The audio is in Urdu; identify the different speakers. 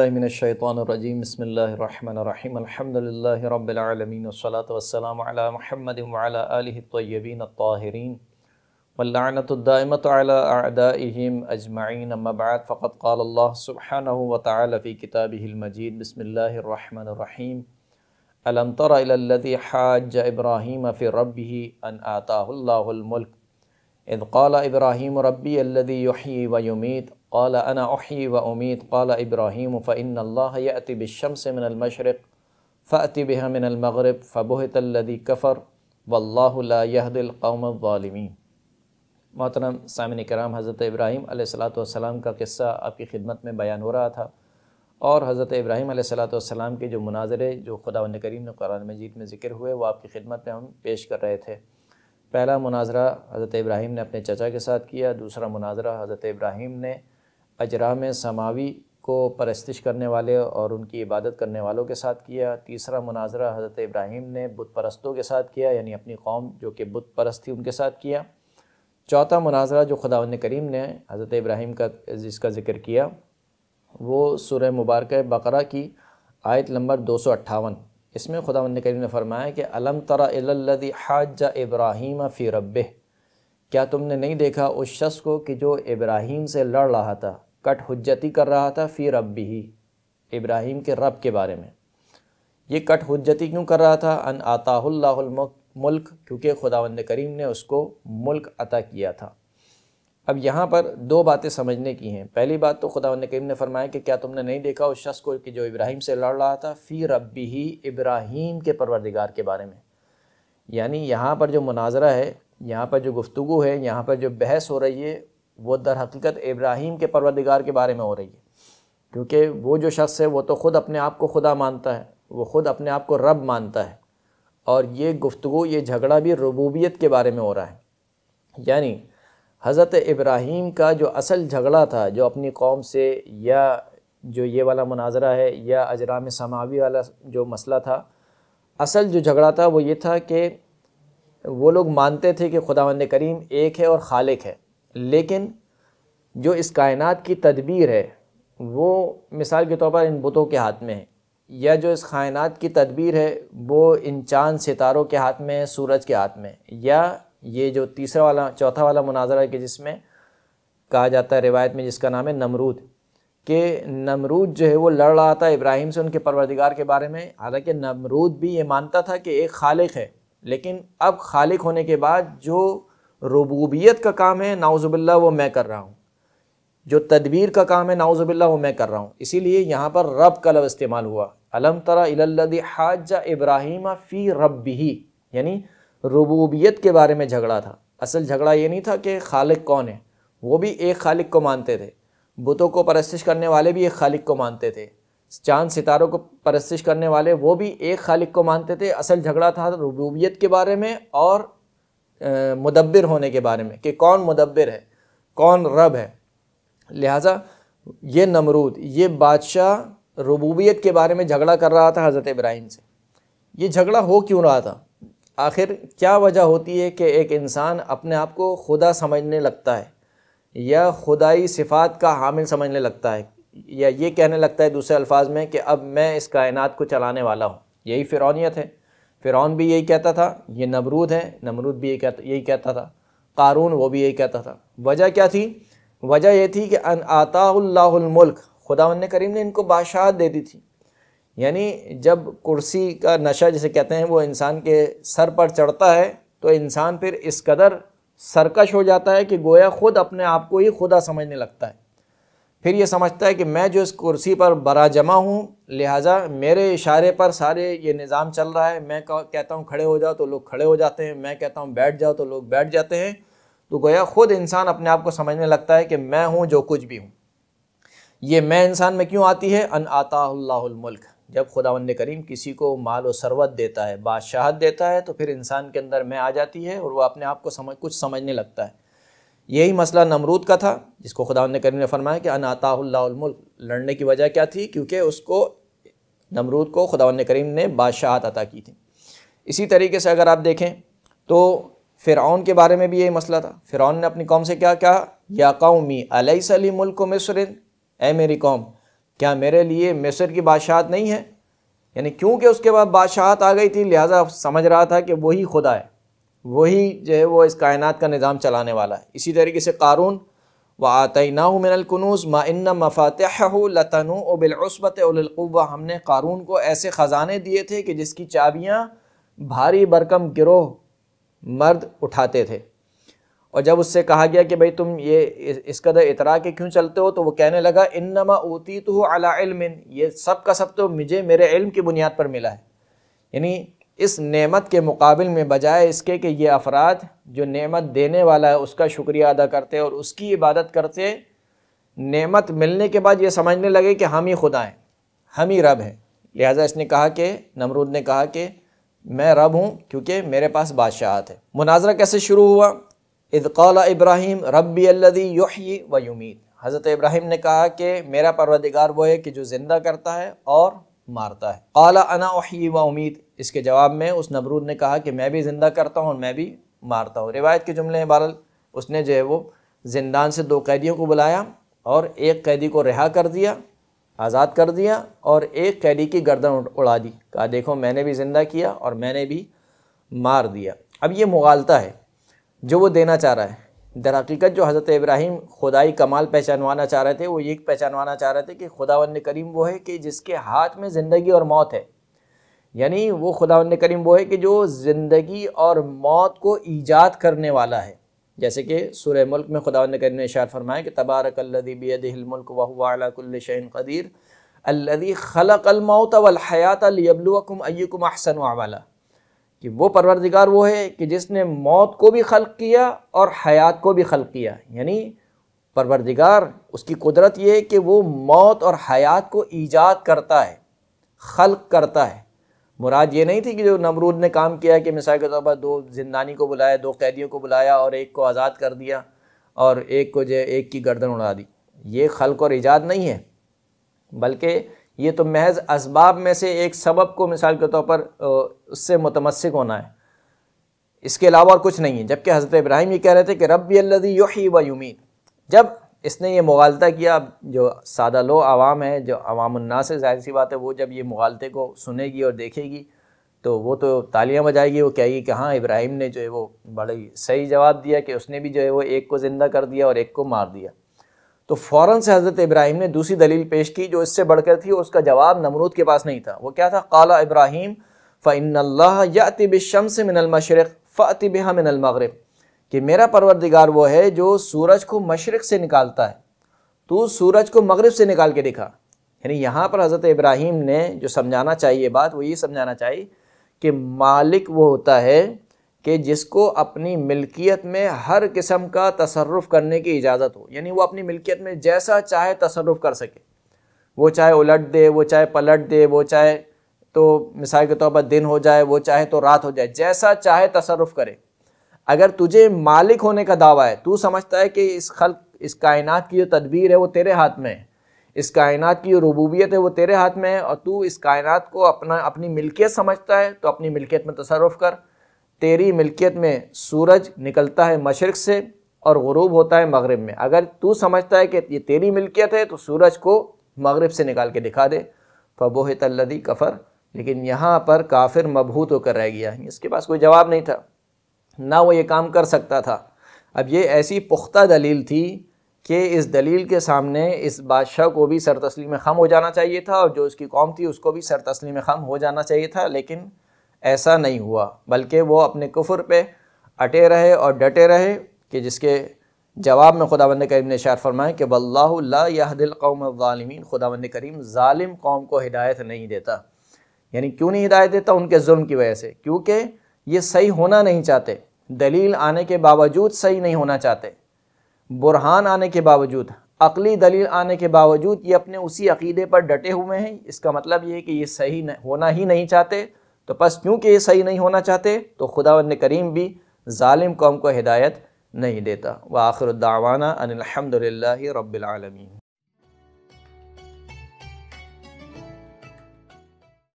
Speaker 1: باللہ من الشیطان الرجیم بسم اللہ الرحمن الرحیم الحمدللہ رب العالمین والصلاة والسلام علی محمد وعلی آلہ الطیبین الطاہرین واللعنۃ الدائمۃ علی اعدائہم اجمعین اما بعد فقد قال اللہ سبحانہ وتعالی فی کتابہ المجید بسم اللہ الرحمن الرحیم الم تر الی الذی حاج ابراہیم فی ربہ ان آتاہ اللہ الملک اذ قال ابراہیم ربی الذی یحیی ویمیت قال انا احیی وامیت قال ابراہیم فإن اللہ یأتی بالشمس من المشرق فأتی بها من المغرب فبہت الذی کفر واللہ لا یہدی القوم الظالمین۔ محترم سامعین کرام، حضرت ابراہیم علیہ السلام کا قصہ آپ کی خدمت میں بیان ہو رہا تھا، اور حضرت ابراہیم علیہ السلام کے جو مناظرے جو خداوند کریم نے قرآن مجید میں ذکر ہوئے وہ آپ کی خدمت میں ہم پیش کر رہے تھے۔ پہلا مناظرہ حضرت ابراہیم نے اپنے چچا کے ساتھ کیا، دوسرا مناظرہ حضرت ابراہیم نے اجرام سماوی کو پرستش کرنے والے اور ان کی عبادت کرنے والوں کے ساتھ کیا، تیسرا مناظرہ حضرت ابراہیم نے بت پرستوں کے ساتھ کیا، یعنی اپنی قوم جو کہ بت پرست تھی ان کے ساتھ کیا، چوتھا مناظرہ جو خداوند کریم نے حضرت ابراہیم کا جس کا ذکر کیا وہ سورہ مبارکہ بقرہ کی آیت نمبر 258۔ اس میں خداوند کریم نے فرمایا کہ الم تر الی الذی حاج ابراہیم فی ربہ، کیا تم نے نہیں دیکھا اس شخص کو کہ جو ابراہیم سے لڑ رہا تھا، کٹ حجتی کر رہا تھا، فی ربہ، ابراہیم کے رب کے بارے میں۔ یہ کٹ حجتی کیوں کر رہا تھا؟ ان آتاہ اللہ الملک، کیونکہ خداوند کریم نے اس کو ملک عطا کیا تھا۔ اب یہاں پر دو باتیں سمجھنے کی ہیں۔ پہلی بات تو خداوند کریم نے فرمایا کہ کیا تم نے نہیں دیکھا اس شخص کو کہ جو ابراہیم سے لڑ رہا تھا، فی ربہ، ابراہیم کے پروردگار کے بارے میں، یعنی یہاں پر جو مناظرہ ہے، یہاں پر جو گفتگو ہے، یہاں پر جو بحث ہو رہی ہے وہ در حقیقت ابراہیم کے پروردگار کے بارے میں ہو رہی ہے، کیونکہ وہ جو شخص ہے وہ تو خود اپنے آپ کو خدا مانتا ہے، وہ خود اپنے آپ کو رب مانتا ہے، اور یہ گفتگو، یہ جھگڑا بھی ربوبیت کے بارے میں ہو رہا ہے۔ یعنی حضرت ابراہیم کا جو اصل جھگڑا تھا، جو اپنی قوم سے، یا جو یہ والا مناظرہ ہے، یا اجرام سماوی والا جو مسئلہ تھا، اصل جو جھگڑا تھا وہ یہ تھا کہ وہ لوگ مانتے تھے کہ خداوند کریم ایک ہے اور خالق ہے، لیکن جو اس کائنات کی تدبیر ہے وہ مثال کے طور پر ان بتوں کے ہاتھ میں ہے، یا جو اس کائنات کی تدبیر ہے وہ ان چاند ستاروں کے ہاتھ میں ہے، سورج کے ہاتھ میں، یا یہ جو چوتھا والا مناظرہ ہے کہ جس میں کہا جاتا ہے روایت میں، جس کا نام ہے نمرود، کہ نمرود جو ہے وہ لڑ رہا تھا ابراہیم سے ان کے پروردگار کے بارے میں، حالانکہ نمرود بھی یہ مانتا تھا کہ ایک خالق ہے، لیکن اب خالق ہونے کے بعد جو ربوبیت کا کام ہے نعوذ باللہ وہ میں کر رہا ہوں، جو تدبیر کا کام ہے نعوذ باللہ وہ میں کر رہا ہوں، اسی لیے یہاں پر رب کا لفظ استعمال ہوا۔ الم تر الی الذی حاج ابراہیم فی ربہ، یعنی ربوبیت کے بارے میں جھگڑا تھا۔ اصل جھگڑا یہ نہیں تھا کہ خالق کون ہے، وہ بھی ایک خالق کو مانتے تھے، بتوں کو پرستش کرنے والے بھی ایک خالق کو مانتے تھے، چاند ستاروں کو پرستش کرنے والے وہ بھی ایک خالق کو مانتے تھے۔ اصل جھگڑا تھا ربوبیت کے بارے میں اور مدبر ہونے کے بارے میں، کہ کون مدبر ہے، کون رب ہے۔ لہٰذا یہ نمرود، یہ بادشاہ ربوبیت کے بارے میں جھگڑا کر رہا تھا حضرت ابراہیم سے۔ یہ جھگڑا ہو کیوں رہا تھا؟ آخر کیا وجہ ہوتی ہے کہ ایک انسان اپنے آپ کو خدا سمجھنے لگتا ہے، یا خدائی صفات کا حامل سمجھنے لگتا ہے، یا یہ کہنے لگتا ہے دوسرے الفاظ میں کہ اب میں اس کائنات کو چلانے والا ہوں؟ یہی فرعونیت ہے۔ فرعون بھی یہی کہتا تھا، یہ نمرود ہے، نمرود بھی یہی کہتا تھا، قارون وہ بھی یہی کہتا تھا۔ وجہ کیا تھی؟ وجہ یہ تھی کہ ان آتاہ اللہ الملک، خداوند کریم نے ان کو بادشاہت دے دی تھی۔ یعنی جب کرسی کا نشہ جسے کہتے ہیں وہ انسان کے سر پر چڑھتا ہے تو انسان پھر اس قدر سرکش ہو جاتا ہے کہ گویا خود اپنے آپ کو ہی خدا سمجھنے لگتا ہے، پھر یہ سمجھتا ہے کہ میں جو اس کرسی پر برا جمع ہوں، لہٰذا میرے اشارے پر سارے یہ نظام چل رہا ہے، میں کہتا ہوں کھڑے ہو جاؤ تو لوگ کھڑے ہو جاتے ہیں، میں کہتا ہوں بیٹھ جاؤ تو لوگ بیٹھ جاتے ہیں، تو گویا خود انسان اپنے آپ کو سمجھنے لگتا ہے کہ میں ہوں جو کچھ بھی ہوں۔ یہ میں انسان میں کیوں آتی ہے؟ ان آتاہ اللہ الملک، جب خداوند کریم کسی کو مال و ثروت دیتا ہے، بادشاہت دیتا ہے، تو پھر انسان کے اندر میں آ جاتی ہے اور وہ اپنے آپ کو کچھ سمجھنے لگتا ہے۔ یہی مسئلہ نمرود کا تھا، جس کو خداوند کریم نے فرمایا کہ ان آتاہ اللہ الملک۔ لڑنے کی وجہ کیا تھی؟ کیونکہ اس کو، نمرود کو، خداوند کریم نے بادشاہت عطا کی تھی۔ اسی طریقے سے اگر آپ دیکھیں تو فرعون کے بارے میں بھی یہی مسئلہ تھا۔ فرعون نے اپنی قوم سے کیا کہا؟ یا قومی الیس لی ملک مصر، اے میری قوم، کیا میرے لیے مصر کی بادشاہت نہیں ہے؟ یعنی کیونکہ اس کے بعد بادشاہت آ گئی تھی لہٰذا سمجھ رہا تھا کہ وہی خدا ہے، وہی جو ہے وہ اس کائنات کا نظام چلانے والا ہے۔ اسی طریقے سے قارون، وَآتَيْنَاهُ مِنَ الْكُنُوزِ مَا إِنَّ مَفَاتِحَهُ لَتَنُوءُ بِالْعُصْبَةِ أُولِي الْقُوَّةِ، ہم نے قارون کو ایسے خزانے دیے تھے کہ جس کی چابیاں بھاری برکم گروہ مرد اٹھاتے تھے۔ اور جب اس سے کہا گیا کہ بھئی تم یہ اس قدر اترا کے کیوں چلتے ہو، تو وہ کہنے لگا انما اوتیتہ علی علم، یہ سب کا سب تو مجھے میرے علم کی بنیاد پر ملا ہے۔ یعنی اس نعمت کے مقابل میں بجائے اس کے کہ یہ افراد جو نعمت دینے والا ہے اس کا شکریہ ادا کرتے اور اس کی عبادت کرتے، نعمت ملنے کے بعد یہ سمجھنے لگے کہ ہم ہی خدا ہیں، ہم ہی رب ہیں۔ لہٰذا اس نے کہا کہ نمرود نے کہا کہ میں رب ہوں کیونکہ میرے پاس بادشاہت ہے۔ مناظرہ کیسے شروع ہوا؟ اذ قال ابراہیم ربی الذی یحیی و یمیت، حضرت ابراہیم نے کہا کہ میرا پروردگار وہ ہے کہ جو زندہ کرتا ہے اور مارتا ہے۔ قال انا احیی و امیت، اس کے جواب میں اس نمرود نے کہا کہ میں بھی زندہ کرتا ہوں اور میں بھی مارتا ہوں۔ روایت کے جملے ہیں بہرحال اس نے جو ہے وہ زندان سے 2 قیدیوں کو بلایا اور ایک قیدی کو رہا کر دیا، آزاد کر دیا، اور ایک قیدی کی گردن اڑا دی، کہا دیکھو میں نے بھی زندہ کیا اور میں نے بھی مار دیا۔ اب یہ مغالطہ ہے جو وہ دینا چاہ رہا ہے۔ در حقیقت جو حضرت ابراہیم خدائی کمال پہچانوانا چاہ رہے تھے وہ یہ پہچانوانا چاہ رہے تھے کہ خداوند کریم وہ ہے کہ جس کے ہاتھ میں زندگی اور موت ہے، یعنی وہ خداوند کریم وہ ہے کہ جو زندگی اور موت کو ایجاد کرنے والا ہے۔ جیسے کہ سورہ ملک میں خداوند کریم نے ارشاد فرمایا کہ تبارک الذی بیدہ الملک وہو علی کل شیء قدیر الذی خلق الموت والحیات لیبلوکم ایکم احسن عملا، کہ وہ پروردگار وہ ہے کہ جس نے موت کو بھی خلق کیا اور حیات کو بھی خلق کیا۔ یعنی پروردگار اس کی قدرت یہ ہے کہ وہ موت اور حیات کو ایجاد کرتا ہے، خلق کرتا ہے۔ مراد یہ نہیں تھی کہ جو نمرود نے کام کیا کہ مثال کے طور پر 2 زندانی کو بلایا، 2 قیدیوں کو بلایا اور ایک کو آزاد کر دیا اور ایک کو ایک کی گردن اڑا دی، یہ خلق اور ایجاد نہیں ہے، بلکہ یہ تو محض اسباب میں سے ایک سبب کو مثال کے طور پر اس سے متمسک ہونا ہے، اس کے علاوہ اور کچھ نہیں ہے۔ جبکہ حضرت ابراہیم یہ کہہ رہے تھے کہ ربی الذی یحیی و یمیت۔ جب اس نے یہ مغالطہ کیا، جو سادہ لو عوام ہے، جو عوام الناس ہے، ظاہر سی بات ہے وہ جب یہ مغالطے کو سنے گی اور دیکھے گی تو وہ تو تالیاں بجائے گی، وہ کہے گی کہ ہاں ابراہیم نے جو ہے وہ بڑی صحیح جواب دیا کہ اس نے بھی جو ہے وہ ایک کو زندہ کر دیا اور ایک کو مار دیا۔ تو فوراً سے حضرت ابراہیم نے دوسری دلیل پیش کی جو اس سے بڑھ کر تھی، اس کا جواب نمرود کے پاس نہیں تھا۔ وہ کیا تھا؟ قال ابراہیم فإن اللہ یأتی بالشمس من المشرق فأت بها من المغرب، کہ میرا پروردگار وہ ہے جو سورج کو مشرق سے نکالتا ہے، تو سورج کو مغرب سے نکال کے دکھا۔ یعنی یہاں پر حضرت ابراہیم نے جو سمجھانا چاہیے بات، وہ یہ سمجھانا چاہیے کہ مالک وہ ہوتا ہے کہ جس کو اپنی ملکیت میں ہر قسم کا تصرف کرنے کی اجازت ہو، یعنی وہ اپنی ملکیت میں جیسا چاہے تصرف کر سکے، وہ چاہے الٹ دے، وہ چاہے پلٹ دے، وہ چاہے تو مثال کے طور پر دن ہو جائے، وہ چاہے تو رات ہو جائے، جیسا چاہے تصرف کرے۔ اگر تجھے مالک ہونے کا دعویٰ ہے، تو سمجھتا ہے کہ اس کائنات کی جو تدبیر ہے وہ تیرے ہاتھ میں ہے، اس کائنات کی جو ربوبیت ہے وہ تیرے ہاتھ میں ہے، اور تو اس کائنات کو اپنی ملکیت سمجھتا ہے، تو اپنی ملکیت میں تصرف کر۔ تیری ملکیت میں سورج نکلتا ہے مشرق سے اور غروب ہوتا ہے مغرب میں، اگر تو سمجھتا ہے کہ یہ تیری ملکیت ہے تو سورج کو مغرب سے نکال کے دکھا دے۔ فبہت الذی کفر، لیکن یہاں پر کافر مبہوت ہو کر رہ گیا، اس کے پاس کوئی جواب نہیں تھا، نہ وہ یہ کام کر سکتا تھا۔ اب یہ ایسی پختہ دلیل تھی کہ اس دلیل کے سامنے اس بادشاہ کو بھی سر تسلیم خم ہو جانا چاہیے تھا، اور جو اس کی قوم تھی اس کو بھی سر تسلیم خم ہو جانا چاہیے تھا، لیکن ایسا نہیں ہوا، بلکہ وہ اپنے کفر پہ اٹے رہے اور ڈٹے رہے، کہ جس کے جواب میں خداوند کریم نے ارشاد فرمایا کہ واللہ لا یہدی القوم الظالمین، خداوند کریم ظالم قوم کو ہدایت نہیں دیتا۔ یعنی کیوں نہیں ہدایت دیتا؟ ان کے ظلم کی وجہ سے، کیونکہ یہ صحیح ہونا نہیں چاہتے، دلیل آنے کے باوجود صحیح نہیں ہونا چاہتے، برہان آنے کے باوجود، عقلی دلیل آنے کے باوجود یہ اپنے اسی عقیدے پر ڈٹے ہوئے ہیں۔ اس کا مطلب یہ ہے کہ یہ صحیح ہونا ہی نہیں چاہتے، تو پس کیونکہ یہ صحیح نہیں ہونا چاہتے تو خداوند کریم بھی ظالم قوم کو ہدایت نہیں دیتا۔ وآخر الدعوانا ان الحمد للہ رب العالمین۔